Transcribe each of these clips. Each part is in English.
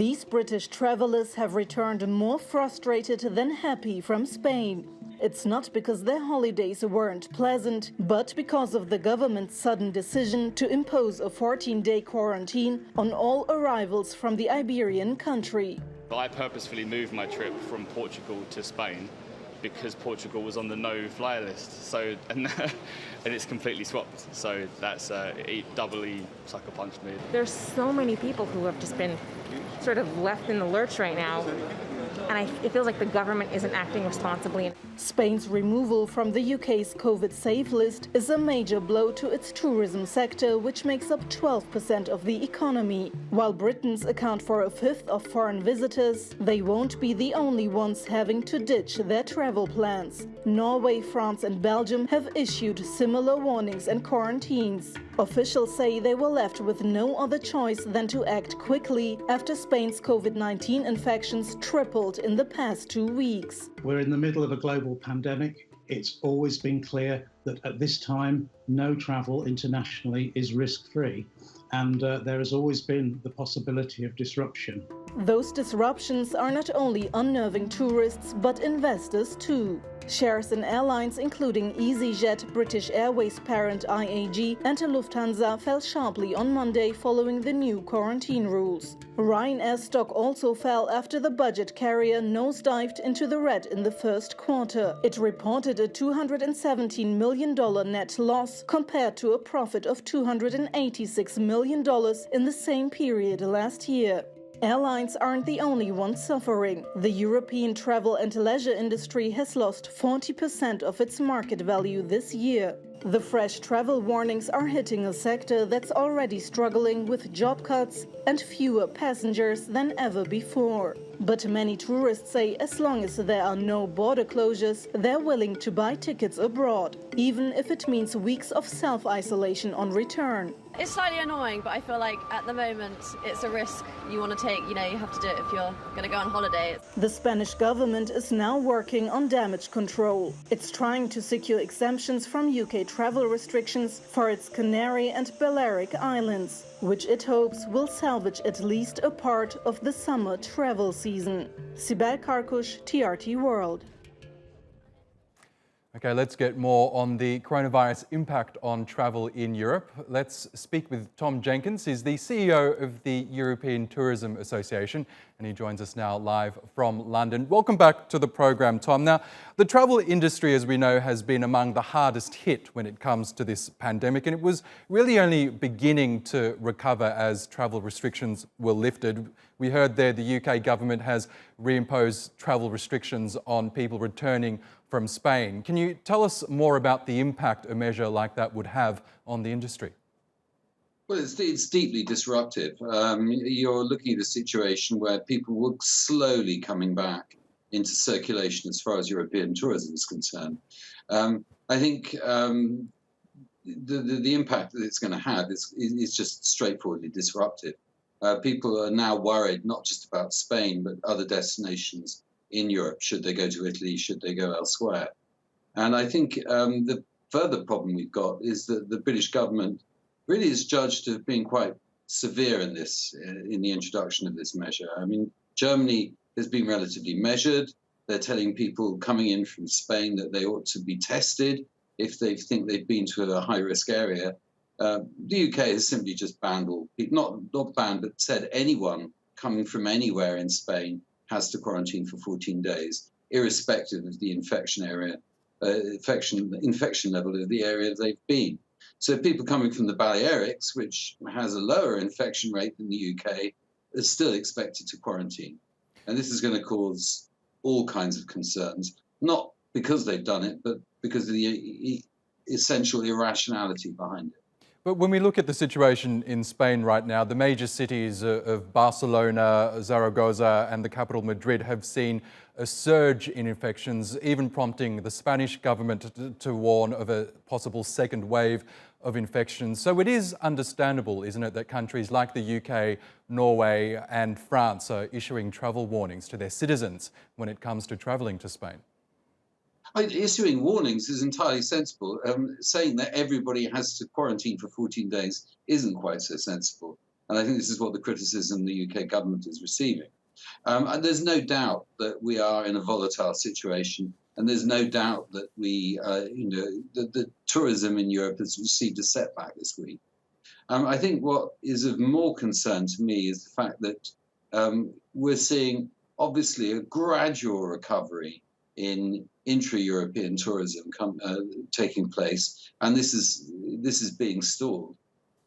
These British travellers have returned more frustrated than happy from Spain. It's not because their holidays weren't pleasant, but because of the government's sudden decision to impose a 14-day quarantine on all arrivals from the Iberian country. I purposefully moved my trip from Portugal to Spain because Portugal was on the no-fly list, so and it's completely swapped. So that's it doubly sucker punched me. There's so many people who have just been sort of left in the lurch right now, and it feels like the government isn't acting responsibly. Spain's removal from the UK's COVID-safe list is a major blow to its tourism sector, which makes up 12% of the economy. While Britons account for a fifth of foreign visitors, they won't be the only ones having to ditch their travel plans. Norway, France and Belgium have issued similar warnings and quarantines. Officials say they were left with no other choice than to act quickly after Spain's COVID-19 infections tripled in the past 2 weeks. We're in the middle of a global pandemic. It's always been clear that at this time, no travel internationally is risk-free, and there has always been the possibility of disruption. Those disruptions are not only unnerving tourists, but investors too. Shares in airlines including EasyJet, British Airways parent IAG and Lufthansa fell sharply on Monday following the new quarantine rules. Ryanair stock also fell after the budget carrier nosedived into the red in the first quarter. It reported a $217 million net loss compared to a profit of $286 million in the same period last year. Airlines aren't the only ones suffering. The European travel and leisure industry has lost 40% of its market value this year. The fresh travel warnings are hitting a sector that's already struggling with job cuts and fewer passengers than ever before. But many tourists say as long as there are no border closures, they're willing to buy tickets abroad, even if it means weeks of self-isolation on return. It's slightly annoying, but I feel like at the moment it's a risk you want to take. You know, you have to do it if you're going to go on holiday. The Spanish government is now working on damage control. It's trying to secure exemptions from UK travel restrictions for its Canary and Balearic Islands, which it hopes will salvage at least a part of the summer travel season. Sibel Karkus, TRT World. Okay, let's get more on the coronavirus impact on travel in Europe. Let's speak with Tom Jenkins. He's the CEO of the European Tourism Association, and he joins us now live from London. Welcome back to the program, Tom. Now, the travel industry, as we know, has been among the hardest hit when it comes to this pandemic, and it was really only beginning to recover as travel restrictions were lifted. We heard there the UK government has reimposed travel restrictions on people returning from Spain. Can you tell us more about the impact a measure like that would have on the industry? Well, it's deeply disruptive. You're looking at a situation where people were slowly coming back into circulation as far as European tourism is concerned. I think the impact that it's going to have is just straightforwardly disruptive. People are now worried not just about Spain, but other destinations in Europe. Should they go to Italy? Should they go elsewhere? And I think the further problem we've got is that the British government really is judged to have been quite severe in this, in the introduction of this measure. I mean, Germany has been relatively measured. They're telling people coming in from Spain that they ought to be tested if they think they've been to a high-risk area. The UK has simply just banned all people, not banned, but said anyone coming from anywhere in Spain has to quarantine for 14 days, irrespective of the infection level of the area they've been. So people coming from the Balearics, which has a lower infection rate than the UK, are still expected to quarantine. And this is going to cause all kinds of concerns, not because they've done it, but because of the essential irrationality behind it. But when we look at the situation in Spain right now, the major cities of Barcelona, Zaragoza and the capital Madrid have seen a surge in infections, even prompting the Spanish government to warn of a possible second wave of infections. So it is understandable, isn't it, that countries like the UK, Norway and France are issuing travel warnings to their citizens when it comes to travelling to Spain? Issuing warnings is entirely sensible. Saying that everybody has to quarantine for 14 days isn't quite so sensible. And I think this is what the criticism the UK government is receiving. And there's no doubt that we are in a volatile situation. And there's no doubt that the tourism in Europe has received a setback this week. I think what is of more concern to me is the fact that we're seeing obviously a gradual recovery in intra-European tourism taking place, and this is being stalled.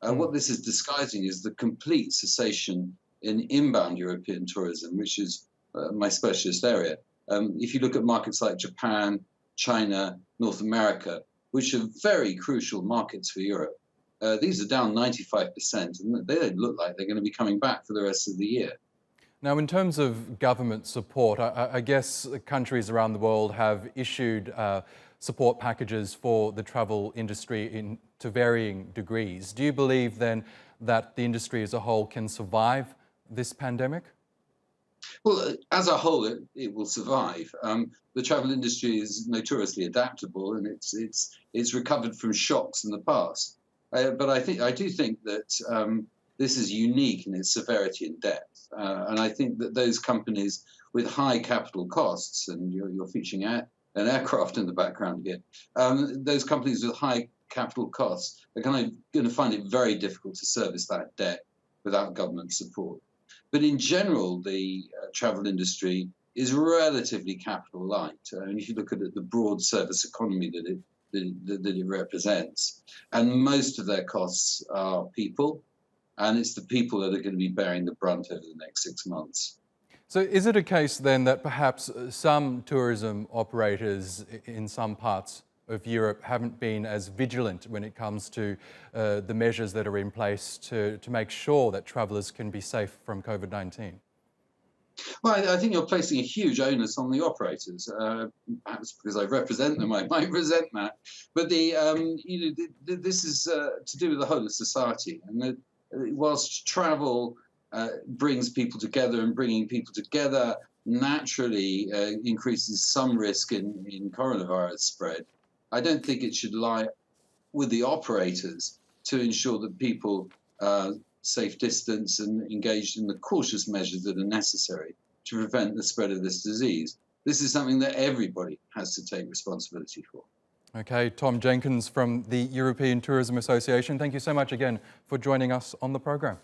What this is disguising is the complete cessation in inbound European tourism, which is my specialist area. If you look at markets like Japan, China, North America, which are very crucial markets for Europe, these are down 95%, and they don't look like they're going to be coming back for the rest of the year. Now, in terms of government support, I guess countries around the world have issued support packages for the travel industry to varying degrees. Do you believe then that the industry as a whole can survive this pandemic? Well, as a whole, it will survive. The travel industry is notoriously adaptable, and it's recovered from shocks in the past. But I do think that this is unique in its severity and depth, and I think that those companies with high capital costs, and you're featuring an aircraft in the background here, those companies with high capital costs are going to find it very difficult to service that debt without government support. But in general, the travel industry is relatively capital light. And if you look at the broad service economy that it represents, and most of their costs are people, and it's the people that are going to be bearing the brunt over the next 6 months. So is it a case then that perhaps some tourism operators in some parts of Europe haven't been as vigilant when it comes to the measures that are in place to make sure that travellers can be safe from COVID-19? Well, I think you're placing a huge onus on the operators. Perhaps because I represent them, I might resent that. But this is to do with the whole of society. And whilst travel brings people together, and bringing people together naturally increases some risk in coronavirus spread, I don't think it should lie with the operators to ensure that people safe distance and engaged in the cautious measures that are necessary to prevent the spread of this disease. This is something that everybody has to take responsibility for. Okay, Tom Jenkins from the European Tourism Association, thank you so much again for joining us on the program.